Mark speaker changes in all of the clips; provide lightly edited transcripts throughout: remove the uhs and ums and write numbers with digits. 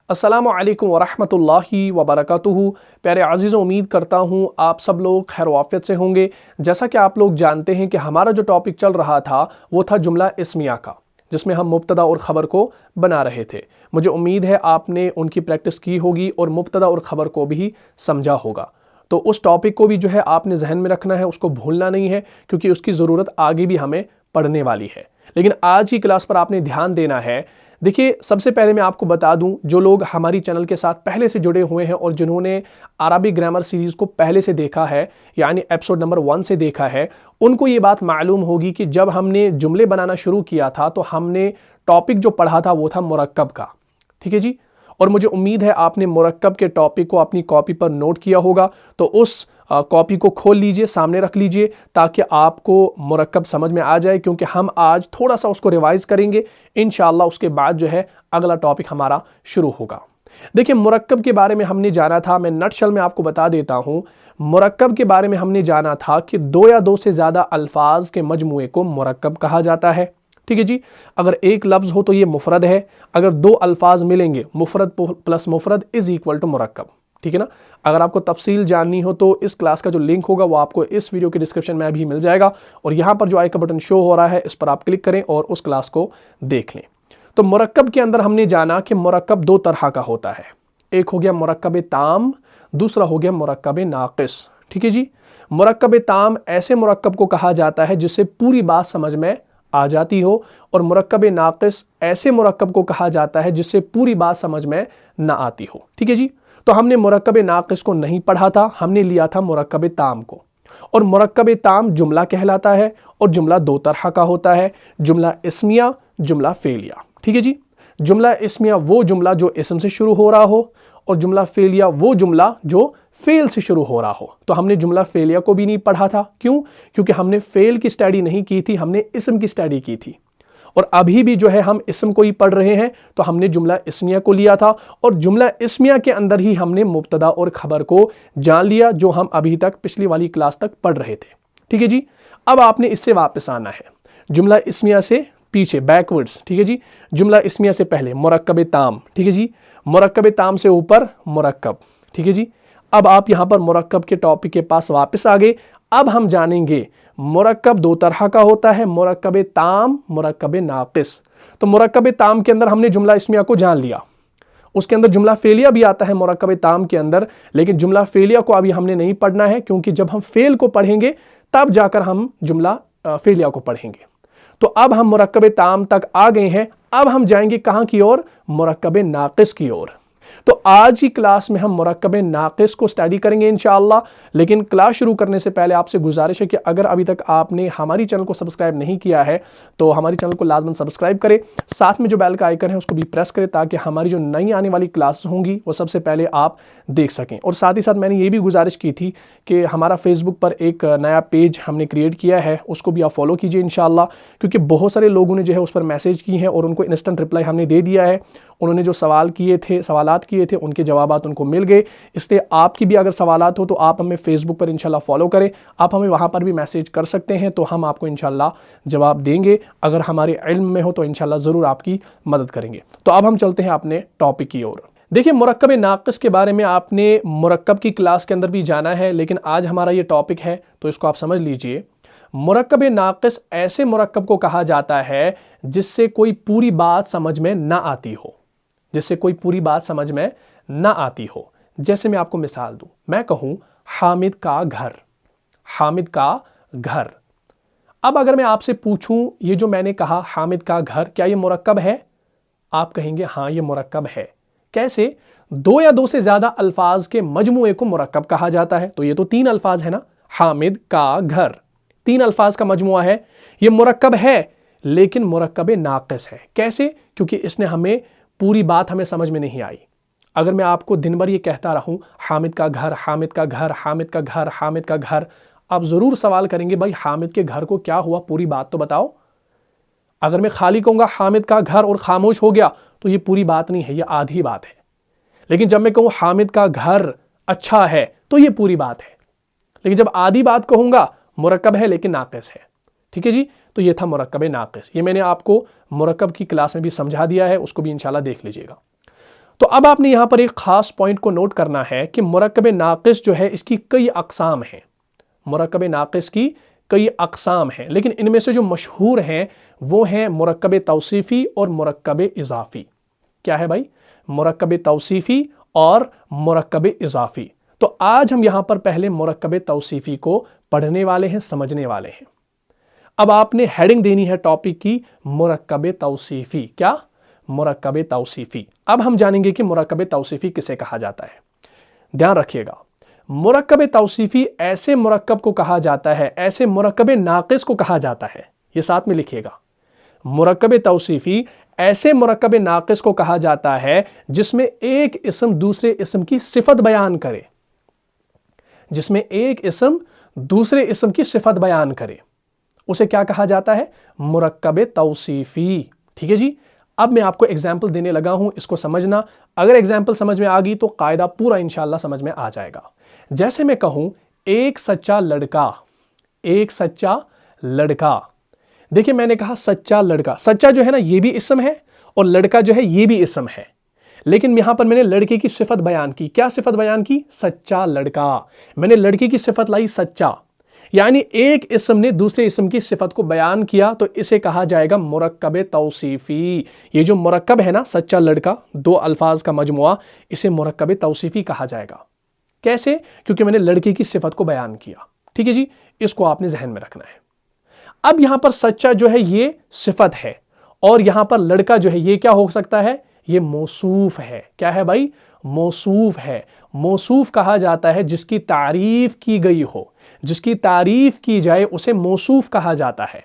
Speaker 1: السلام علیکم ورحمۃ اللہ وبرکاتہ۔ پیارے عزیزوں، امید کرتا ہوں آپ سب لوگ خیر و عافیت سے ہوں گے۔ جیسا کہ آپ لوگ جانتے ہیں کہ ہمارا جو ٹاپک چل رہا تھا وہ تھا جملہ اسمیہ کا، جس میں ہم مبتدا اور خبر کو بنا رہے تھے۔ مجھے امید ہے آپ نے ان کی پریکٹس کی ہوگی اور مبتدا اور خبر کو بھی سمجھا ہوگا۔ تو اس ٹاپک کو بھی جو ہے آپ نے ذہن میں رکھنا ہے، اس کو بھولنا نہیں ہے، کیونکہ اس کی ضرورت آگے بھی ہمیں پڑھنے والی ہے۔ لیکن آج کی کلاس پر آپ نے دھیان دینا ہے۔ دیکھیے، سب سے پہلے میں آپ کو بتا دوں، جو لوگ ہماری چینل کے ساتھ پہلے سے جڑے ہوئے ہیں اور جنہوں نے عربی گرامر سیریز کو پہلے سے دیکھا ہے، یعنی ایپیسوڈ نمبر 1 سے دیکھا ہے، ان کو یہ بات معلوم ہوگی کہ جب ہم نے جملے بنانا شروع کیا تھا تو ہم نے ٹاپک جو پڑھا تھا وہ تھا مرکب کا۔ ٹھیک ہے جی، اور مجھے امید ہے آپ نے مرکب کے ٹاپک کو اپنی کاپی پر نوٹ کیا ہوگا، تو اس کاپی کو کھول لیجئے، سامنے رکھ لیجئے، تاکہ آپ کو مرکب سمجھ میں آ جائے، کیونکہ ہم آج تھوڑا سا اس کو ریوائز کریں گے انشاءاللہ۔ اس کے بعد جو ہے اگلا ٹاپک ہمارا شروع ہوگا۔ دیکھیں، مرکب کے بارے میں ہم نے جانا تھا، میں نٹ شل میں آپ کو بتا دیتا ہوں۔ مرکب کے بارے میں ہم نے جانا تھا کہ دو یا دو سے زیادہ الفاظ کے مجموعے کو مرکب کہا جاتا ہے۔ ٹھیک ہے جی، اگر ایک لفظ ہو تو یہ مفرد ہے، اگر دو الفاظ ملیں گے مفرد پلس مفرد از ایکول ٹو مرکب۔ ٹھیک ہے نا؟ اگر آپ کو تفصیل جاننی ہو تو اس کلاس کا جو لنک ہوگا وہ آپ کو اس ویڈیو کے ڈسکرپشن میں بھی مل جائے گا، اور یہاں پر جو آئی کا بٹن شو ہو رہا ہے اس پر آپ کلک کریں اور اس کلاس کو دیکھ لیں۔ تو مرکب کے اندر ہم نے جانا کہ مرکب دو طرح کا ہوتا ہے، ایک ہو گیا مرکب تام، دوسرا ہو گیا مرکب ناقص۔ ٹھیک ہے جی، مرکب تام ایسے مرکب کو کہا جاتا ہے جس سے پوری بات سمجھ میں آ جاتی ہو، اور مرکب ناقص ایسے مرکب کو کہا جاتا ہے جس سے پوری بات سمجھ میں نہ آتی ہو۔ ٹھیک ہے جی، تو ہم نے مرکب ناقص کو نہیں پڑھا تھا، ہم نے لیا تھا مرکب تام کو، اور مرکب تام جملہ کہلاتا ہے، اور جملہ دو طرح کا ہوتا ہے، جملہ اسمیہ، جملہ فعلیہ۔ ٹھیک ہے جی، جملہ اسمیہ وہ جملہ جو اسم سے شروع ہو رہا ہو، اور جملہ فعلیہ وہ جملہ جو فعل سے شروع ہو رہا ہو۔ تو ہم نے جملہ فعلیہ کو بھی نہیں پڑھا تھا، کیوں؟ کیونکہ ہم نے فعل کی سٹڈی نہیں کی تھی، ہم نے اسم کی سٹڈی کی تھی، اور ابھی بھی جو ہے ہم اسم کو ہی پڑھ رہے ہیں، تو ہم نے جملہ اسمیہ کو لیا تھا، اور جملہ اسمیہ کے اندر ہی ہم نے مبتدا اور خبر کو جان لیا، جو ہم ابھی تک پچھلی والی کلاس تک پڑھ رہے تھے۔ ٹھیک ہے جی، اب آپ نے اس سے واپس آنا ہے، جملہ اسمیہ سے پیچھے بیکورڈز۔ ٹھیک ہے جی، جملہ اسمیہ سے پہلے مرکب تام۔ ٹھیک ہے جی، مرکب تام سے اوپر مرکب۔ ٹھیک ہے جی، اب آپ یہاں پر مرکب کے ٹاپک کے پاس واپس آ گئے۔ اب ہم جانیں گے مرکب دو طرح کا ہوتا ہے، مرکب تام، مرکب ناقص۔ تو مرکب تام کے اندر ہم نے جملہ اسمیہ کو جان لیا، اس کے اندر جملہ فعلیہ بھی آتا ہے مرکب تام کے اندر، لیکن جملہ فعلیہ کو ابھی ہم نے نہیں پڑھنا ہے، کیونکہ جب ہم فعل کو پڑھیں گے تب جا کر ہم جملہ فعلیہ کو پڑھیں گے۔ تو اب ہم مرکب تام تک آ گئے ہیں، اب ہم جائیں گے کہاں کی اور؟ مرکب ناقص کی اور۔ تو آج کی کلاس میں ہم مرکب ناقص کو سٹڈی کریں گے انشاءاللہ، لیکن کلاس شروع کرنے سے پہلے آپ سے گزارش ہے کہ اگر ابھی تک آپ نے ہماری چینل کو سبسکرائب نہیں کیا ہے تو ہماری چینل کو لازماً سبسکرائب کریں، ساتھ میں جو بیل کا آئیکن ہے اس کو بھی پریس کریں، تاکہ ہماری جو نئی آنے والی کلاسز ہوں گی وہ سب سے پہلے آپ دیکھ سکیں۔ اور ساتھ ہی ساتھ میں نے یہ بھی گزارش کی تھی کہ ہمارا فیس بک پر ایک نیا پیج ہم نے کریٹ کیا ہے، اس کو بھی آپ فالو کیجئے انشاءاللہ، کیونکہ بہت سارے لوگوں نے جو ہے اس پر میسیج کی ہیں اور ان کو انسٹنٹ رپلائی ہم نے دے دیا ہے۔ انہوں نے جو سوالات کیے تھے ان کے جوابات ان کو مل گئے، اس لیے آپ کی بھی اگر سوالات ہو تو آپ ہمیں فیس بک پر انشاءاللہ فالو کریں، آپ ہمیں وہاں پر بھی میسیج کر سکتے ہیں، تو ہم آپ کو انشاءاللہ جواب دیں گے، اگر ہمارے علم میں ہو تو انشاءاللہ ضرور آپ کی مدد کریں گے۔ تو اب ہم چلتے ہیں اپنے ٹاپک کی اور۔ دیکھیں، مرکب ناقص کے بارے میں آپ نے مرکب کی کلاس کے اندر بھی جانا ہے، لیکن آج ہمارا یہ ٹاپک ہے تو اس کو آپ سمجھ لیجئے۔ مرکب ناقص ایسے مرکب کو کہا جاتا ہے جس سے کوئی پوری بات سمجھ میں نہ آتی ہو، جس سے کوئی پوری بات سمجھ میں نہ آتی ہو۔ جیسے میں آپ کو مثال دوں، میں کہوں حامد کا گھر، حامد کا گھر۔ اب اگر میں آپ سے پوچھوں یہ جو میں نے کہا حامد کا گھر، کیا یہ مرکب ہے؟ آپ کہیں گے ہاں یہ مرکب ہے۔ کیسے؟ دو یا دو سے زیادہ الفاظ کے مجموعے کو مرکب کہا جاتا ہے، تو یہ تو تین الفاظ ہے نا، حامد کا گھر تین الفاظ کا مجموعہ ہے، یہ مرکب ہے لیکن مرکب ناقص ہے۔ کیسے؟ کیونکہ اس نے ہمیں پوری بات ہمیں سمجھ میں نہیں آئی۔ اگر میں آپ کو دن بھر یہ کہتا رہوں حامد کا گھر، حامد کا گھر، حامد کا گھر، حامد کا گھر، آپ ضرور سوال کریں گے بھائی حامد کے گھر کو کیا ہوا، پوری بات تو بتاؤ۔ اگر میں خالی کہوں گا حامد کا گھر اور خاموش ہو گیا تو یہ پوری بات نہیں ہے، یہ آدھی بات ہے۔ لیکن جب میں کہوں حامد کا گھر اچھا ہے تو یہ پوری بات ہے، لیکن جب آدھی بات کہوں گا مرکب ہے لیکن ناقص ہے۔ ٹھیک ہے جی، تو یہ تھا مرکب ناقص، یہ میں نے آپ کو مرکب کی کلاس میں بھی سمجھا دیا ہے، اس کو بھی انشاءاللہ دیکھ لیجئے گا۔ تو اب آپ نے یہاں پر ایک خاص پوائنٹ کو نوٹ کرنا ہے کہ مرکب ناقص جو ہے اس کی کئی اقسام ہیں، مرکب ناقص کی کئی اقسام ہیں، لیکن ان میں سے جو مشہور ہیں وہ ہیں مرکب توصیفی اور مرکب اضافی۔ کیا ہے بھائی؟ مرکب توصیفی اور مرکب اضافی۔ تو آج ہم یہاں پر پہلے مرکب توصیفی کو پڑھنے والے ہیں، سمجھنے والے ہیں۔ اب آپ نے ہیڈنگ دینی ہے ٹاپک کی مرکب توصیفی۔ کیا؟ مرکب توصیفی۔ اب ہم جانیں گے کہ مرکب توصیفی کسے کہا جاتا ہے۔ دھیان رکھیے گا، مرکب توصیفی ایسے مرکب کو کہا جاتا ہے، ایسے مرکب ناقص کو کہا جاتا ہے، یہ ساتھ میں لکھیے گا۔ مرکب توصیفی ایسے مرکب ناقص کو کہا جاتا ہے جس میں ایک اسم دوسرے اسم کی صفت بیان کرے، جس میں ایک اسم دوسرے اسم کی صفت بیان کرے، اسے کیا کہا جاتا ہے؟ مرکب توصیفی۔ ٹھیک ہے جی؟ اب میں آپ کو ایگزامپل دینے لگا ہوں، اس کو سمجھنا۔ اگر ایگزامپل سمجھ میں آ گئی تو قاعدہ پورا انشاءاللہ سمجھ میں آ جائے گا۔ جیسے میں کہوں ایک سچا لڑکا، ایک سچا لڑکا۔ دیکھیں میں نے کہا سچا لڑکا، سچا جو ہے نا یہ بھی اسم ہے اور لڑکا جو ہے یہ بھی اسم ہے، لیکن یہاں پر میں نے لڑکے کی صفت بیان کی۔ کیا صفت بیان کی؟ سچا لڑکا۔ میں نے لڑکے کی صفت لائی سچا، یعنی ایک اسم نے دوسرے اسم کی صفت کو بیان کیا، تو اسے کہا جائے گا مرکب توصیفی۔ یہ جو مرکب ہے نا سچا لڑکا، دو الفاظ کا مجموعہ، اسے مرکب توصیفی کہا جائے گا۔ کیسے؟ کیونکہ میں نے لڑکے کی صفت کو بیان کیا۔ ٹھیک ہے جی؟ اس کو آپ نے ذہن میں رکھنا ہے۔ اب یہاں پر سچا جو ہے یہ صفت ہے، اور یہاں پر لڑکا جو ہے یہ کیا ہو سکتا ہے؟ یہ موصوف ہے۔ کیا ہے بھائی؟ موصوف ہے۔ موصوف کہا جاتا ہے جس کی تعریف کی گئی ہو، جس کی تعریف کی جائے اسے موصوف کہا جاتا ہے۔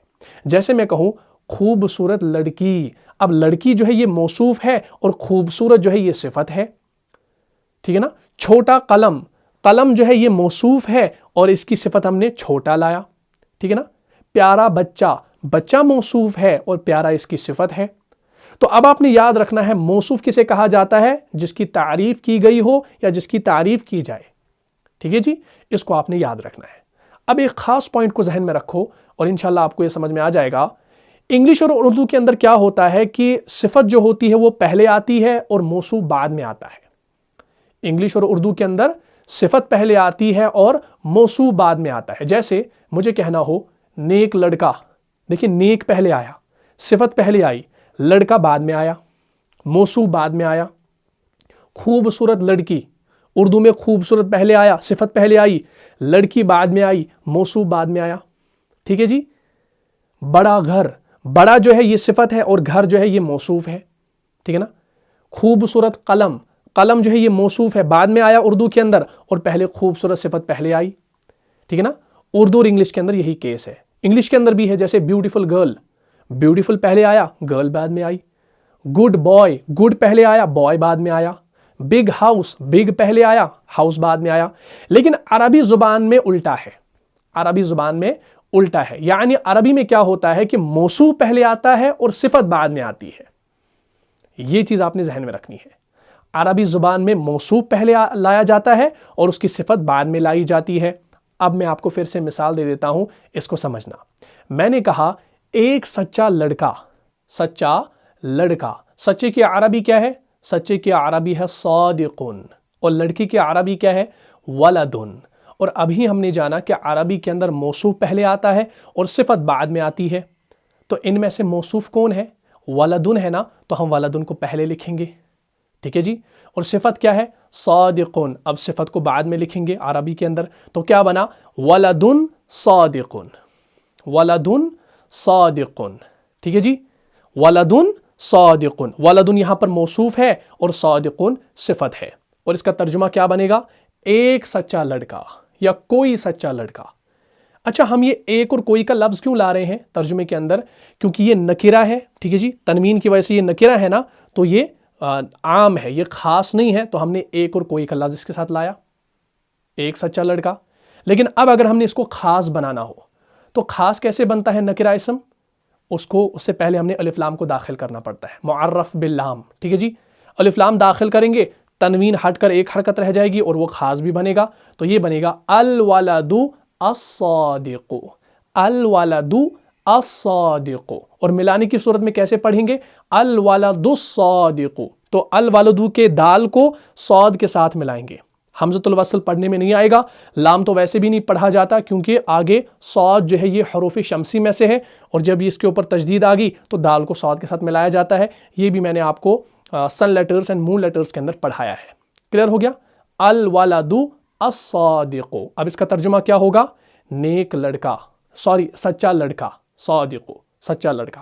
Speaker 1: جیسے میں کہوں خوبصورت لڑکی، اب لڑکی جو ہے یہ موصوف ہے اور خوبصورت جو ہے یہ صفت ہے۔ ٹھیک ہے نا؟ چھوٹا قلم، قلم جو ہے یہ موصوف ہے اور اس کی صفت ہم نے چھوٹا لایا۔ ٹھیک ہے نا؟ پیارا بچہ، بچہ موصوف ہے اور پیارا اس کی صفت ہے۔ تو اب آپ نے یاد رکھنا ہے موصوف کسے کہا جاتا ہے؟ جس کی تعریف کی گئی ہو یا جس کی تعریف کی جائے۔ ٹھیک ہے جی؟ اس کو آپ نے یاد رکھنا ہے۔ اب ایک خاص پوائنٹ کو ذہن میں رکھو اور انشاءاللہ آپ کو یہ سمجھ میں آ جائے گا۔ انگلش اور اردو کے اندر کیا ہوتا ہے کہ صفت جو ہوتی ہے وہ پہلے آتی ہے اور موصوف بعد میں آتا ہے۔ انگلش اور اردو کے اندر صفت پہلے آتی ہے اور موصوف بعد میں آتا ہے۔ جیسے مجھے کہنا ہو نیک لڑکا، دیکھیں نیک پہلے آیا، صفت پہلے آئی، لڑکا بعد میں آیا، موصوف بعد میں آیا۔ خوبصورت لڑکی، اردو میں خوبصورت پہلے آیا، صفت پہلے آئی، لڑکی بعد میں آئی، موصوف بعد میں آیا۔ ٹھیک ہے جی؟ بڑا گھر، بڑا جو ہے یہ صفت ہے اور گھر جو ہے یہ موصوف ہے۔ ٹھیک ہے نا؟ خوبصورت قلم، قلم جو ہے یہ موصوف ہے، بعد میں آیا اردو کے اندر اور پہلے خوبصورت صفت پہلے آئی۔ ٹھیک ہے نا؟ اردو اور انگلش کے اندر یہی کیس ہے۔ انگلش کے اندر بھی ہے، جیسے بیوٹیفل گرل، بیوٹیفل پہلے آیا، گرل بعد میں آئی۔ گڈ بوائے، گڈ پہلے آیا، بوائے بعد میں آیا۔ بگ ہاؤس، بگ پہلے آیا، ہاؤس بعد میں آیا۔ لیکن عربی زبان میں الٹا ہے، عربی زبان میں الٹا ہے، یعنی عربی میں کیا ہوتا ہے کہ موصوف پہلے آتا ہے اور صفت بعد میں آتی ہے۔ یہ چیز آپ نے ذہن میں رکھنی ہے۔ عربی زبان میں موصوف پہلے لایا جاتا ہے اور اس کی صفت بعد میں لائی جاتی ہے۔ اب میں آپ کو پھر سے مثال دے دیتا ہوں، اس کو سمجھنا۔ میں نے کہا ایک سچا لڑکا، سچا لڑکا، سچے کی عربی کیا ہے؟ سچے کی عربی ہے صادقن، اور لڑکی کی عربی کیا ہے؟ ولدن۔ اور ابھی ہم نے جانا کہ عربی کے اندر موصوف پہلے آتا ہے اور صفت بعد میں آتی ہے، تو ان میں سے موصوف کون ہے؟ ولدن ہے نا، تو ہم ولدن کو پہلے لکھیں گے۔ ٹھیک ہے جی؟ اور صفت کیا ہے؟ صادقن۔ اب صفت کو بعد میں لکھیں گے عربی کے اندر، تو کیا بنا؟ ولدن صادقن، ولدن صادقن۔ ٹھیک ہے جی؟ ولدن صادقن، ولدن یہاں پر موصوف ہے اور صادقن صفت ہے، اور اس کا ترجمہ کیا بنے گا؟ ایک سچا لڑکا یا کوئی سچا لڑکا۔ اچھا، ہم یہ ایک اور کوئی کا لفظ کیوں لا رہے ہیں ترجمے کے اندر؟ کیونکہ یہ نکرہ ہے۔ ٹھیک ہے جی؟ تنوین کی وجہ سے یہ نکرہ ہے نا، تو یہ عام ہے، یہ خاص نہیں ہے، تو ہم نے ایک اور کوئی کا لفظ اس کے ساتھ لایا، ایک سچا لڑکا۔ لیکن اب اگر ہم نے اس کو خاص بنانا ہو تو خاص کیسے بنتا ہے نکرہ اسم؟ اس سے پہلے ہم نے الف لام کو داخل کرنا پڑتا ہے، معرف باللام۔ ٹھیک ہے جی؟ الف لام داخل کریں گے، تنوین ہٹ کر ایک حرکت رہ جائے گی اور وہ خاص بھی بنے گا، تو یہ بنے گا الولد الصادق، الولد الصادق۔ اور ملانے کی صورت میں کیسے پڑھیں گے؟ الولد الصادق۔ تو الولدو کے دال کو صاد کے ساتھ ملائیں گے. حمزۃ الوصل پڑھنے میں نہیں آئے گا. لام تو ویسے بھی نہیں پڑھا جاتا کیونکہ آگے صاد جو ہے یہ حروف شمسی میں سے ہے, اور جب اس کے اوپر تشدید آ گئی تو دال کو صاد کے ساتھ ملایا جاتا ہے. یہ بھی میں نے آپ کو سن لیٹرز اینڈ مون لیٹرز کے اندر پڑھایا ہے. کلیئر ہو گیا؟ الولدو الصادق. اب اس کا ترجمہ کیا ہوگا؟ نیک لڑکا, سچا لڑکا. صادق سچا لڑکا.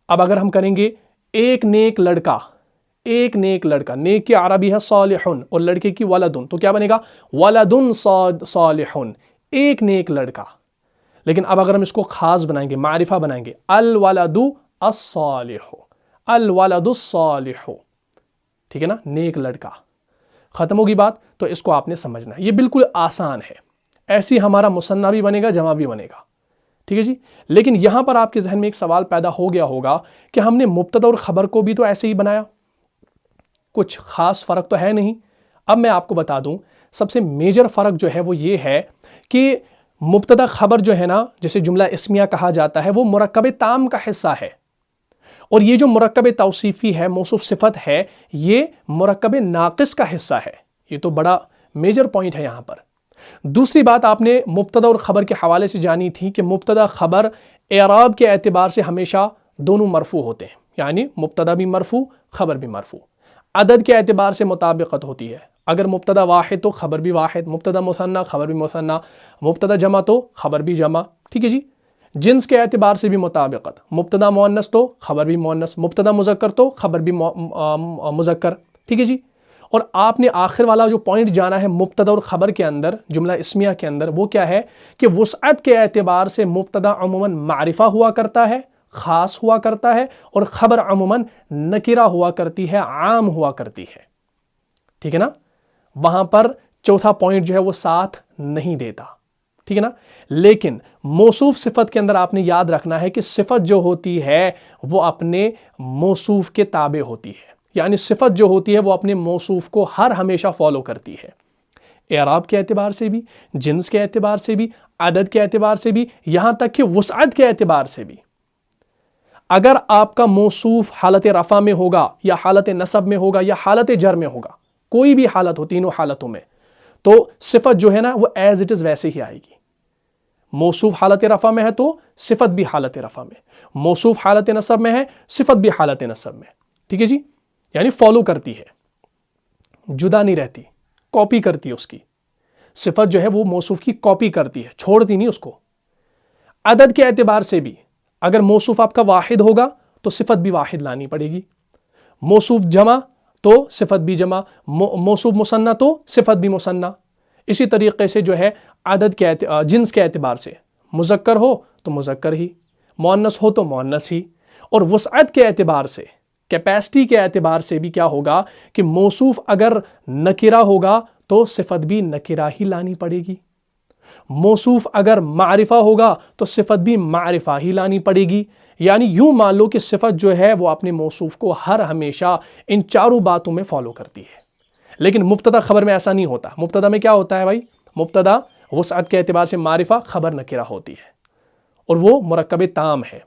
Speaker 1: اب اگر ہم کریں گے ایک نیک لڑکا, ایک نیک لڑکا, نیک کی عربی ہے صالحن اور لڑکے کی ولدن, تو کیا بنے گا؟ ولدن صالحن, ایک نیک لڑکا. لیکن اب اگر ہم اس کو خاص بنائیں گے, معرفہ بنائیں گے, الولد الصالح, الولد الصالح, ٹھیک ہے نا, نیک لڑکا. ختم ہوگی بات. تو اس کو آپ نے سمجھنا ہے, یہ بالکل آسان ہے. ایسی ہمارا مثنیٰ بھی بنے گا, جمع بھی بنے گا, ٹھیک ہے جی. لیکن یہاں پر آپ کے ذہن میں ایک سوال پیدا ہو گیا ہوگا کہ ہم نے مبتدا اور خبر کو بھی تو ایسے ہی بنایا, کچھ خاص فرق تو ہے نہیں. اب میں آپ کو بتا دوں, سب سے میجر فرق جو ہے وہ یہ ہے کہ مبتدا خبر جو ہے نا, جسے جملہ اسمیہ کہا جاتا ہے, وہ مرکب تام کا حصہ ہے, اور یہ جو مرکب توصیفی ہے, موصوف صفت ہے, یہ مرکب ناقص کا حصہ ہے. یہ تو بڑا میجر پوائنٹ ہے یہاں پر. دوسری بات آپ نے مبتدا اور خبر کے حوالے سے جانی تھی کہ مبتدا خبر اعراب کے اعتبار سے ہمیشہ دونوں مرفوع ہوتے ہیں, یعنی مبتدا بھی مرفوع, خبر بھی مرفوع. عدد کے اعتبار سے مطابقت ہوتی ہے, اگر مبتدا واحد تو خبر بھی واحد, مبتدا مثنیٰ خبر بھی مثنیٰ, مبتدا جمع تو خبر بھی جمع, ٹھیک ہے جی. جنس کے اعتبار سے بھی مطابقت, مبتدا مؤنث تو خبر بھی مؤنث, مبتدا مذکر تو خبر بھی مذکر, ٹھیک ہے جی. اور آپ نے آخر والا جو پوائنٹ جانا ہے مبتدا اور خبر کے اندر, جملہ اسمیہ کے اندر, وہ کیا ہے کہ وسعت کے اعتبار سے مبتدا عموماً معرفہ ہوا کرتا ہے, خاص ہوا کرتا ہے, اور خبر عموماً نکرہ ہوا کرتی ہے, عام ہوا کرتی ہے, ٹھیک ہے نا. وہاں پر چوتھا پوائنٹ جو ہے وہ ساتھ نہیں دیتا, ٹھیک ہے نا. لیکن موصوف صفت کے اندر آپ نے یاد رکھنا ہے کہ صفت جو ہوتی ہے وہ اپنے موصوف کے تابع ہوتی ہے, یعنی صفت جو ہوتی ہے وہ اپنے موصوف کو ہر ہمیشہ فالو کرتی ہے, اعراب کے اعتبار سے بھی, جنس کے اعتبار سے بھی, عدد کے اعتبار سے بھی, یہاں تک کہ وسعت کے اعتبار سے بھی. اگر آپ کا موصوف حالت رفع میں ہوگا یا حالت نصب میں ہوگا یا حالت جر میں ہوگا, کوئی بھی حالت ہو تینوں حالتوں میں, تو صفت جو ہے نا وہ ایز اٹ از ویسے ہی آئے گی. موصوف حالت رفع میں ہے تو صفت بھی حالت رفع میں, موصوف حالت نصب میں ہے, صفت بھی حالت نصب میں, ٹھیک ہے جی. یعنی فالو کرتی ہے, جدا نہیں رہتی, کاپی کرتی ہے اس کی. صفت جو ہے وہ موصوف کی کاپی کرتی ہے, چھوڑتی نہیں اس کو. عدد کے اعتبار سے بھی اگر موصوف آپ کا واحد ہوگا تو صفت بھی واحد لانی پڑے گی, موصوف جمع تو صفت بھی جمع, موصوف مثنیٰ تو صفت بھی مثنیٰ. اسی طریقے سے جو ہے عدد کے جنس کے اعتبار سے مذکر ہو تو مذکر ہی, مؤنث ہو تو مؤنث ہی. اور وسعت کے اعتبار سے, کیپیسٹی کے اعتبار سے بھی کیا ہوگا کہ موصوف اگر نکرہ ہوگا تو صفت بھی نکرہ ہی لانی پڑے گی, موصوف اگر معرفہ ہوگا تو صفت بھی معرفہ ہی لانی پڑے گی. یعنی یوں مان لو کہ صفت جو ہے وہ اپنے موصوف کو ہر ہمیشہ ان چاروں باتوں میں فالو کرتی ہے. لیکن مبتدا خبر میں ایسا نہیں ہوتا. مبتدا میں کیا ہوتا ہے بھائی؟ مبتدا وسعت کے اعتبار سے معرفہ, خبر نکرہ ہوتی ہے, اور وہ مرکب تام ہے.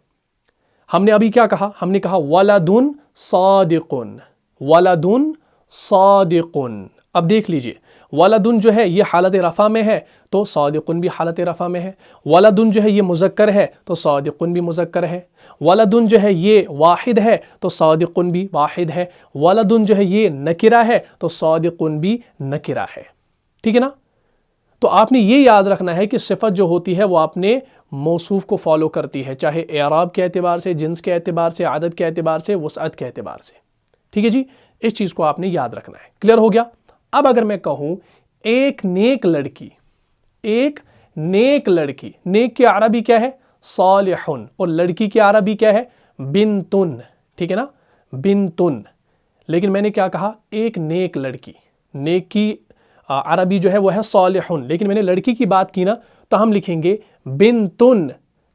Speaker 1: ہم نے ابھی کیا کہا؟ ہم نے کہا ولدن صادقن, ولدن صادقن. اب دیکھ لیجئے, ولدن جو ہے یہ حالت رفع میں ہے تو صادقن بھی حالت رفع میں ہے. ولدن جو ہے یہ مذکر ہے تو صادقن بھی مذکر ہے. ولدن جو ہے یہ واحد ہے تو صادقن بھی واحد ہے. ولدن جو ہے یہ نکرہ ہے تو صادقن بھی نکرہ ہے, ٹھیک ہے نا. تو آپ نے یہ یاد رکھنا ہے کہ صفت جو ہوتی ہے وہ اپنے موصوف کو فالو کرتی ہے, چاہے اعراب کے اعتبار سے, جنس کے اعتبار سے, عدد کے اعتبار سے, وسعت کے اعتبار سے, ٹھیک ہے جی. اس چیز کو آپ نے یاد رکھنا ہے. کلیئر ہو گیا؟ اب اگر میں کہوں ایک نیک لڑکی, ایک نیک لڑکی, نیک کی عربی کیا ہے؟ صالحن, اور لڑکی کی عربی کیا ہے؟ بنتن, ٹھیک ہے نا, بنتن. لیکن میں نے کیا کہا؟ ایک نیک لڑکی. نیک کی عربی جو ہے وہ ہے صالحن, لیکن میں نے لڑکی کی بات کی نا, تو ہم لکھیں گے بنتن.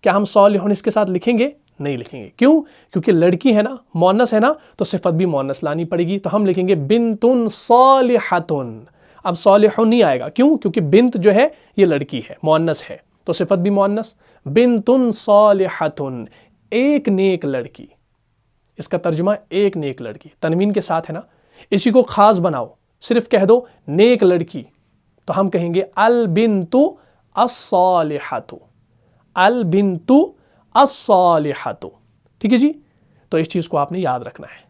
Speaker 1: کیا ہم صالحن اس کے ساتھ لکھیں گے؟ نہیں لکھیں گے. کیوں؟ کیونکہ لڑکی ہے نا, مؤنث ہے نا, تو صفت بھی مؤنث لانی پڑے گی. تو ہم لکھیں گے بنتن صالحتن. اب صالحن نہیں آئے گا, کیوں؟ کیونکہ بنت جو ہے یہ لڑکی ہے, مؤنث ہے, تو صفت بھی مؤنث. بنتن صالحتن, ایک نیک لڑکی, اس کا ترجمہ ایک نیک لڑکی، تنوین کے ساتھ ہے نا، اسی کو خاص بناؤ، صرف کہہ دو نیک لڑکی، تو ہم کہیں گے البنت الصالحۃ، البنت الصالحۃ، ٹھیک ہے جی؟ تو اس چیز کو آپ نے یاد رکھنا ہے۔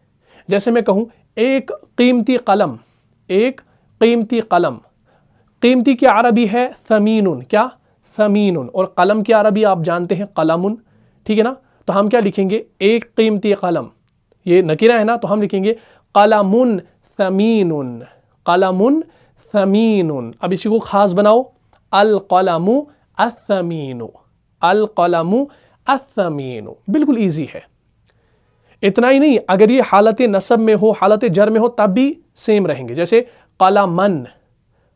Speaker 1: جیسے میں کہوں ایک قیمتی قلم، ایک قیمتی قلم، قیمتی کی عربی ہے ثمین، کیا؟ ثمین، اور قلم کی عربی آپ جانتے ہیں قلم، ٹھیک ہے نا؟ تو ہم کیا لکھیں گے؟ ایک قیمتی قلم، یہ نکرہ ہے نا، تو ہم لکھیں گے قلم ثمین، قلم ثمین۔ اب اسی کو خاص بناؤ، القلم الثمین، القلم الثمین، بالکل ایزی ہے۔ اتنا ہی نہیں، اگر یہ حالت نصب میں ہو، حالت جر میں ہو، تب بھی سیم رہیں گے، جیسے قلمن،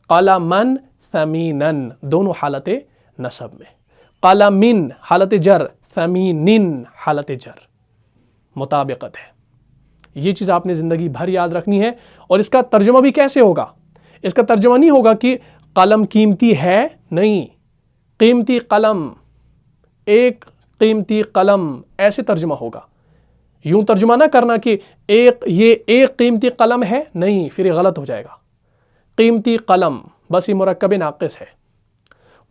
Speaker 1: قلمن ثمینن، دونوں حالت نصب میں، قلمن حالت جر، ثمینن حالت جر، مطابقت ہے۔ یہ چیز آپ نے زندگی بھر یاد رکھنی ہے۔ اور اس کا ترجمہ بھی کیسے ہوگا؟ اس کا ترجمہ نہیں ہوگا کہ قلم قیمتی ہے، نہیں، قیمتی قلم، ایک قیمتی قلم، ایسے ترجمہ ہوگا۔ یوں ترجمہ نہ کرنا کہ یہ ایک قیمتی قلم ہے، نہیں، پھر یہ غلط ہو جائے گا۔ قیمتی قلم، بس یہ مرکب ناقص ہے۔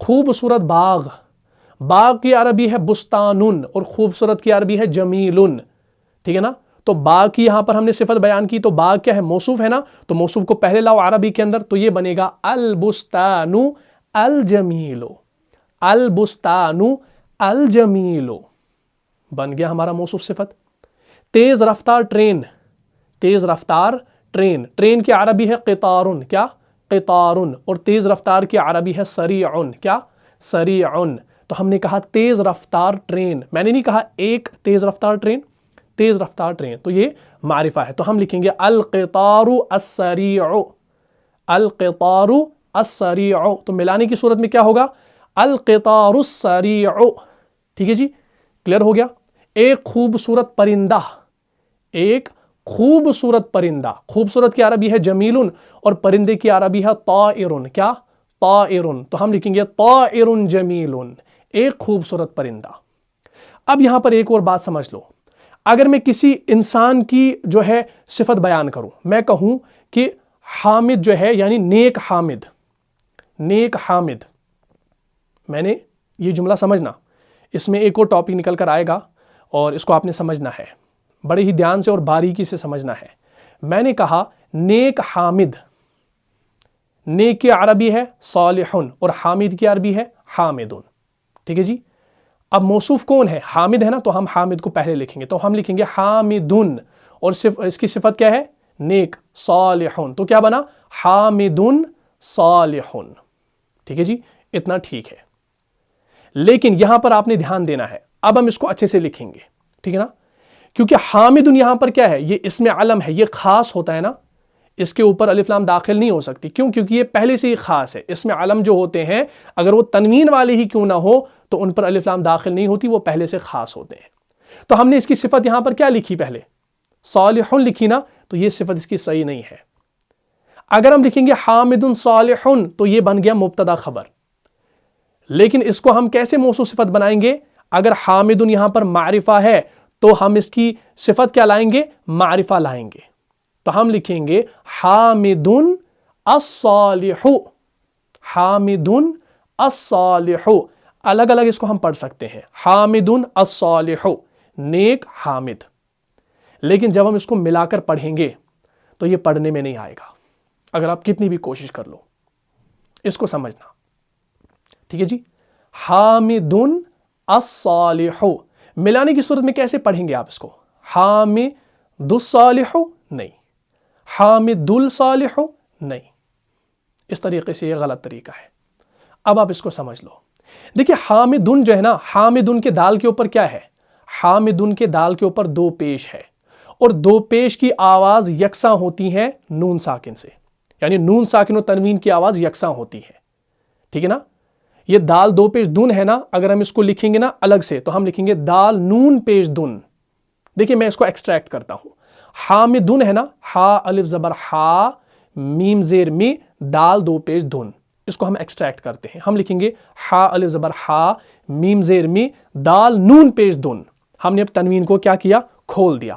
Speaker 1: خوبصورت باغ، باغ کی عربی ہے بستانن، اور خوبصورت کی عربی ہے جمیلن، ٹھیک ہے نا؟ تو باغ کی یہاں پر ہم نے صفت بیان کی، تو باغ کیا ہے؟ موصوف ہے نا، تو موصوف کو پہلے لاؤ عربی کے اندر، تو یہ بنے گا البستان الجمیل، البستان الجمیل، بن گیا ہمارا موصوف صفت۔ تیز رفتار ٹرین، تیز رفتار ٹرین، ٹرین کی عربی ہے قطارن، کیا؟ قطارن، اور تیز رفتار کی عربی ہے سریعن، کیا؟ سریعن۔ تو ہم نے کہا تیز رفتار ٹرین، میں نے نہیں کہا ایک تیز رفتار ٹرین، تیز رفتار ٹرین، تو یہ معرفہ ہے، تو ہم لکھیں گے القطار السریع، القطار السریع، تو ملانے کی صورت میں کیا ہوگا؟ القطار السریع، ٹھیک ہے جی؟ کلیئر ہو گیا؟ ایک خوبصورت پرندہ، ایک خوبصورت پرندہ، خوبصورت کی عربی ہے جمیلن، اور پرندے کی عربی ہے طائرن، کیا؟ طائرن، تو ہم لکھیں گے طائرن جمیلن، ایک خوبصورت پرندہ۔ اب یہاں پر ایک اور بات سمجھ لو، اگر میں کسی انسان کی جو ہے صفت بیان کروں، میں کہوں کہ حامد جو ہے، یعنی نیک حامد، نیک حامد، میں نے یہ جملہ سمجھنا، اس میں ایک اور ٹاپک نکل کر آئے گا اور اس کو آپ نے سمجھنا ہے، بڑے ہی دھیان سے اور باریکی سے سمجھنا ہے۔ میں نے کہا نیک حامد، نیک کی عربی ہے صالحن، اور حامد کی عربی ہے حامدن، ٹھیک ہے جی؟ اب موصوف کون ہے؟ حامد ہے نا، تو ہم حامد کو پہلے لکھیں گے، تو ہم لکھیں گے حامدن، اور اس کی صفت کیا ہے؟ نیک، صالحن، تو کیا بنا؟ حامدن صالحن، ٹھیک ہے جی؟ اتنا ٹھیک ہے، لیکن یہاں پر آپ نے دھیان دینا ہے، اب ہم اس کو اچھے سے لکھیں گے، ٹھیک ہے نا؟ کیونکہ حامدن یہاں پر کیا ہے؟ یہ اسم علم ہے، یہ خاص ہوتا ہے نا، اس کے اوپر الف لام داخل نہیں ہو سکتی، کیوں؟ کیونکہ یہ پہلے سے ہی خاص ہے۔ اسم علم جو ہوتے ہیں اگر وہ تنوین والے ہی کیوں نہ ہو تو ان پر الف لام داخل نہیں ہوتی، وہ پہلے سے خاص ہوتے ہیں۔ تو ہم نے اس کی صفت یہاں پر کیا لکھی؟ پہلے صالحن لکھی نا، تو یہ صفت اس کی صحیح نہیں ہے۔ اگر ہم لکھیں گے حامدن صالحن تو یہ بن گیا مبتدا خبر، لیکن اس کو ہم کیسے موصوف صفت بنائیں گے؟ اگر حامدن یہاں پر معرفہ ہے تو ہم اس کی صفت کیا لائیں گے؟ معرفہ لائیں گے، تو ہم لکھیں گے حامدن الصالح، حامدن الصالح، الگ الگ اس کو ہم پڑھ سکتے ہیں، حامدن الصالح، نیک حامد، لیکن جب ہم اس کو ملا کر پڑھیں گے تو یہ پڑھنے میں نہیں آئے گا، اگر آپ کتنی بھی کوشش کر لو اس کو سمجھنا، ٹھیک ہے جی؟ حامدن الصالح، ملانے کی صورت میں کیسے پڑھیں گے آپ اس کو؟ حامد الصالح نہیں، حامد الصالح نہیں، اس طریقے سے یہ غلط طریقہ ہے۔ اب آپ اس کو سمجھ لو، دیکھیں حامدن جو ہے نا، حامدن کے دال کے اوپر کیا ہے؟ حامدن کے دال کے اوپر دو پیش ہے، اور دو پیش کی آواز یکساں ہوتی ہے نون ساکن سے، یعنی نون ساکن و تنوین کی آواز یکساں ہوتی ہے، ٹھیک ہے نا؟ یہ دال دو پیش دن ہے نا، اگر ہم اس کو لکھیں گے نا الگ سے تو ہم لکھیں گے دال نون پیش دن۔ دیکھیں میں اس کو ایکسٹریکٹ کرتا ہوں، حامدن ہے نا، ہا الف زبر ہا، میم زیر می، دال دو پیش دن، اس کو ہم ایکسٹریکٹ کرتے ہیں، ہم لکھیں گے ہا الف زبر ہا، میم زیر می، دال نون پیش دن۔ ہم نے اب تنوین کو کیا کیا؟ کھول دیا،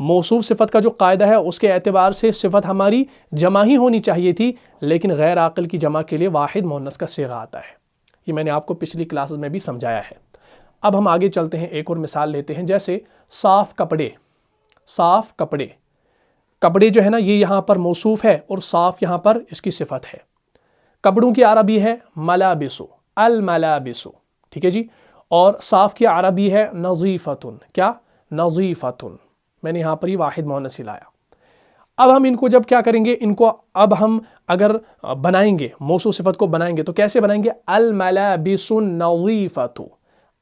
Speaker 1: موصوف صفت کا جو قاعدہ ہے اس کے اعتبار سے صفت ہماری جمع ہی ہونی چاہیے تھی، لیکن غیر عاقل کی جمع کے لیے واحد مؤنث کا صیغہ آتا ہے۔ یہ میں نے آپ کو پچھلی کلاسز میں بھی سمجھایا ہے۔ اب ہم آگے چلتے ہیں، ایک اور مثال لیتے ہیں، جیسے صاف کپڑے۔ صاف کپڑے، کپڑے جو ہے نا یہ یہاں پر موصوف ہے اور صاف یہاں پر اس کی صفت ہے۔ کپڑوں کی عربی ہے ملابسو، الملابسو، ٹھیک ہے جی، اور صاف کی عربی ہے نظیفتن، کیا؟ نظیفتن۔ میں نے یہاں پر ہی واحد مؤنث لایا۔ اب ہم ان کو جب کیا کریں گے، ان کو اب ہم اگر بنائیں گے، موصوف صفت کو بنائیں گے تو کیسے بنائیں گے؟ الملابس النظیفۃ،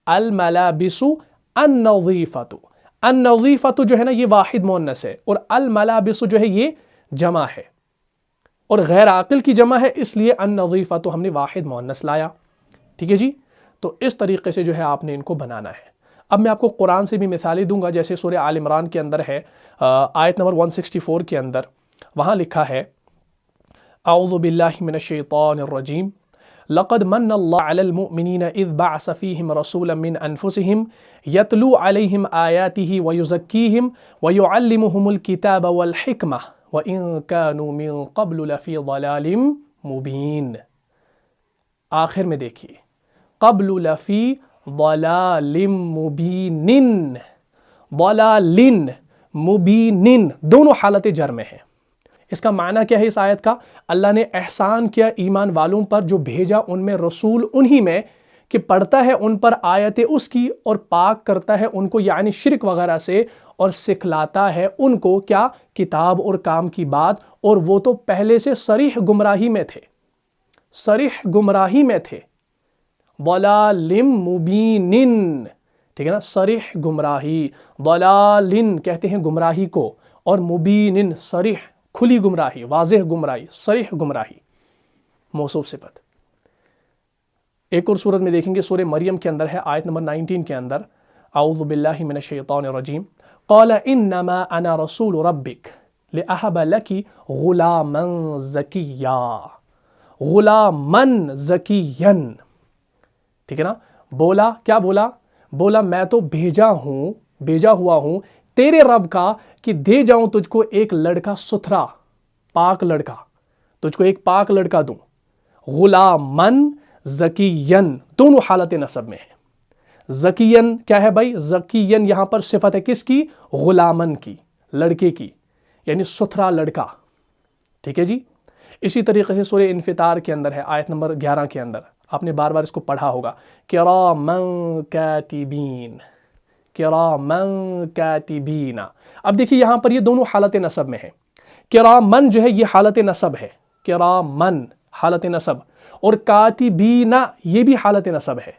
Speaker 1: الملابس النظیفۃ۔ النظیفۃ جو ہے نا یہ واحد مؤنث ہے، اور الملابس جو ہے یہ جمع ہے، اور غیر عاقل کی جمع ہے، اس لیے النظیفۃ ہم نے واحد مؤنث لایا، ٹھیک ہے جی۔ تو اس طریقے سے جو ہے آپ نے ان کو بنانا ہے۔ اب میں آپ کو قرآن سے بھی مثالیں دوں گا، جیسے سورہ آل عمران کے اندر ہے، آیت نمبر 164 کے اندر، وہاں لکھا ہے اعوذ باللہ من الشیطان الرجیم لقد من اللہ علی المؤمنین اذ بعث فیہم رسولا من انفسہم یتلو علیہم آیاتہ ویزکیہم ویعلمہم الکتاب والحکمہ وَإِن كَانُوا مِن قَبْلُ لَفِي ضَلَالٍ مُبِينٍ۔ آخر میں دیکھیے، قَبْلُ لَفِي ضَلَالٍ مُبِينٍ، ضَلَالٍ مُبِينٍ دونوں حالت جر میں ہیں۔ اس کا معنی کیا ہے اس آیت کا؟ اللہ نے احسان کیا ایمان والوں پر جو بھیجا ان میں رسول انہی میں کہ پڑھتا ہے ان پر آیت اس کی اور پاک کرتا ہے ان کو یعنی شرک وغیرہ سے، اور سکھلاتا ہے ان کو کیا؟ کتاب اور کام کی بات، اور وہ تو پہلے سے صریح گمراہی میں تھے، صریح گمراہی میں تھے۔ ضلال مبین، ٹھیک ہے نا، صریح گمراہی، ضلال کہتے ہیں گمراہی کو، اور مبین صریح کھلی گمراہی، واضح گمراہی، صریح گمراہی، موصوف صفت۔ ایک اور صورت میں دیکھیں گے، سورہ مریم کے اندر ہے، آیت نمبر 19 کے اندر، اعوذ باللہ من الشیطان الرجیم قال انما انا رسول ربک لأہب لکی غلاما زکیا، غلاما زکیا، ٹھیک ہے نا۔ بولا کیا؟ بولا میں تو بھیجا ہوا ہوں تیرے رب کا کہ دے جاؤں تجھ کو ایک لڑکا ستھرا، پاک لڑکا، تجھ کو ایک پاک لڑکا دوں۔ غلامن زکین دونوں حالت نصب میں ہے۔ زکین کیا ہے بھائی؟ زکین یہاں پر صفت ہے کس کی؟ غلامن کی، لڑکے کی، یعنی ستھرا لڑکا، ٹھیک ہے جی۔ اسی طریقے سے سورہ انفطار کے اندر ہے، آیت نمبر 11 کے اندر، آپ نے بار بار اس کو پڑھا ہوگا، کرامن کاتبین، کرامن کاتبین۔ اب دیکھیے یہاں پر یہ دونوں حالت نصب میں ہے۔ کرامن جو ہے یہ حالت نصب ہے، کرامن حالت نصب، اور کاتبین یہ بھی حالت نصب ہے۔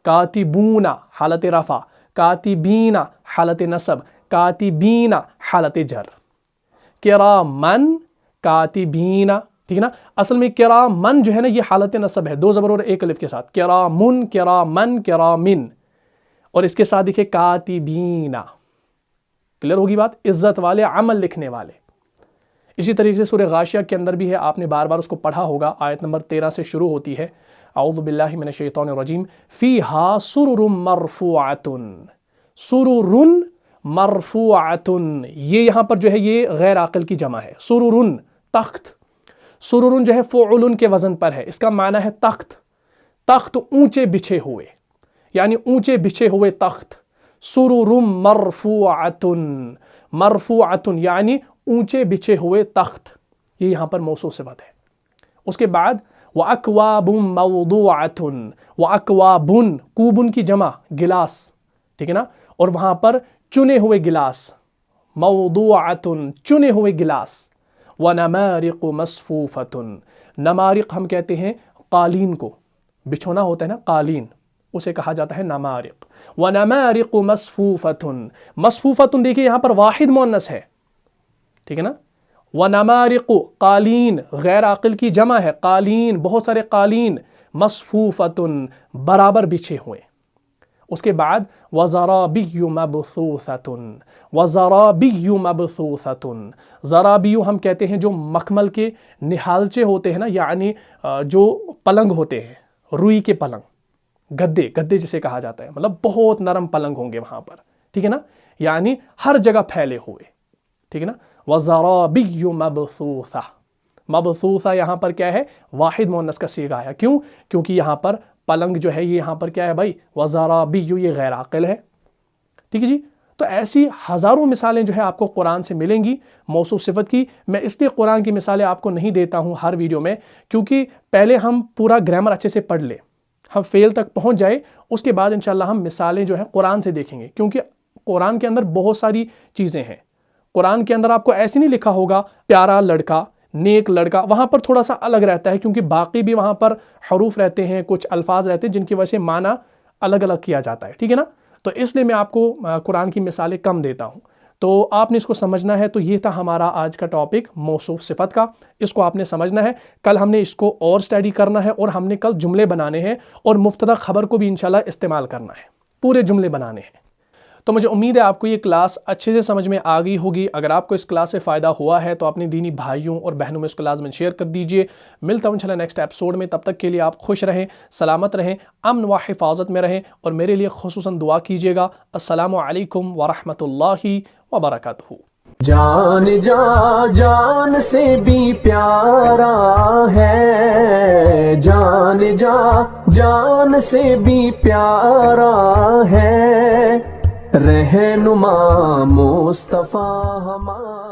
Speaker 1: کاتبون حالت رفع، کاتبین حالت نصب، کاتبین حالت جر، کرامن کاتبین، ٹھیک ہے نا۔ اصل میں کرامن جو ہے نا یہ حالت نصب ہے، دو زبر اور ایک الف کے ساتھ، کرامن، کرامن، کرامن، اور اس کے ساتھ دیکھیں کاتبین، کلیئر ہوگی بات؟ عزت والے، عمل لکھنے والے۔ اسی طریقے سے سورہ غاشیہ کے اندر بھی ہے، آپ نے بار بار اس کو پڑھا ہوگا، آیت نمبر 13 سے شروع ہوتی ہے، اعوذ باللہ من الشیطان الرجیم فیہا سرر مرفوعۃ، سرر مرفوعۃ، یہ یہاں پر جو ہے یہ غیر عاقل کی جمع ہے، سرر تخت، سرر جو ہے فعل کے وزن پر ہے، اس کا معنی ہے تخت، تخت اونچے بچھے ہوئے، یعنی اونچے بچھے ہوئے تخت، سرر مرفوعۃ، مرفوعۃ یعنی اونچے بچھے ہوئے تخت، یہ یہاں پر موصوف صفت ہے۔ اس کے بعد وَأَكْوَابٌ مَوْضُوعَةٌ، وَأَكْوَابٌ کوبن کی جمع گلاس، ٹھیک ہے نا، اور وہاں پر چنے ہوئے گلاس، موضوعۃ چنے ہوئے گلاس، وَنَمَارِقُ مَصْفُوفَةٌ، نمارق ہم کہتے ہیں قالین کو، بچھونا ہوتا ہے نا قالین، اسے کہا جاتا ہے نمارق۔ وَنَمَارِقُ مَصْفُوفَةٌ، مصفوفۃ دیکھیے یہاں پر واحد مؤنث ہے، ٹھیک ہے نا۔ وَنَمَارِقُ قالین غیر عاقل کی جمع ہے، قالین بہت سارے قالین، مصفوفۃ برابر بچھے ہوئے۔ اس کے بعد وَزَرَابِيُّ مَبْثُوثَةٌ، وَزَرَابِيُّ مَبْثُوثَةٌ، زرابیو ہم کہتے ہیں جو مخمل کے نہالچے ہوتے ہیں نا، یعنی جو پلنگ ہوتے ہیں، روئی کے پلنگ، گدے جسے کہا جاتا ہے، مطلب بہت نرم پلنگ ہوں گے وہاں پر، ٹھیک ہے نا، یعنی ہر جگہ پھیلے ہوئے، ٹھیک ہے نا. وزرابی مبثوثہ، مبثوثہ یہاں پر کیا ہے؟ واحد مؤنث کا صیغہ ہے. کیوں؟ کیونکہ یہاں پر پلنگ جو ہے یہ یہاں پر کیا ہے بھائی؟ وزرابی، یہ غیر عاقل ہے. ٹھیک ہے جی. تو ایسی ہزاروں مثالیں جو ہے آپ کو قرآن سے ملیں گی موصوف صفت کی. میں اس لیے قرآن کی مثالیں آپ کو نہیں دیتا ہوں ہر ویڈیو میں، کیونکہ پہلے ہم پورا گرامر اچھے سے پڑھ لیں، ہم فیل تک پہنچ جائے، اس کے بعد انشاءاللہ ہم مثالیں جو ہے قرآن سے دیکھیں گے. کیونکہ قرآن کے اندر بہت ساری چیزیں ہیں. قرآن کے اندر آپ کو ایسے نہیں لکھا ہوگا پیارا لڑکا، نیک لڑکا، وہاں پر تھوڑا سا الگ رہتا ہے، کیونکہ باقی بھی وہاں پر حروف رہتے ہیں، کچھ الفاظ رہتے ہیں جن کی وجہ سے معنی الگ الگ کیا جاتا ہے. ٹھیک ہے نا. تو اس لیے میں آپ کو قرآن کی مثالیں کم دیتا ہوں. تو آپ نے اس کو سمجھنا ہے. تو یہ تھا ہمارا آج کا ٹاپک موصوف صفت کا. اس کو آپ نے سمجھنا ہے. کل ہم نے اس کو اور سٹڈی کرنا ہے، اور ہم نے کل جملے بنانے ہیں، اور مبتدا خبر کو بھی انشاءاللہ استعمال کرنا ہے، پورے جملے بنانے ہیں. تو مجھے امید ہے آپ کو یہ کلاس اچھے سے سمجھ میں آ گئی ہوگی. اگر آپ کو اس کلاس سے فائدہ ہوا ہے تو اپنے دینی بھائیوں اور بہنوں میں اس کو لازماً شیئر کر دیجئے. ملتا ہوں انشاءاللہ نیکسٹ ایپیسوڈ میں. تب تک کے لیے آپ خوش رہیں، سلامت رہیں، امن و حفاظت میں رہیں، اور میرے لیے خصوصاً دعا کیجیے گا. السلام علیکم ورحمۃ اللہ وبرکاتہ.
Speaker 2: جان جان سے بھی پیارا ہے، جان جان سے بھی پیارا ہے، رہنما مصطفیٰ ہمارا.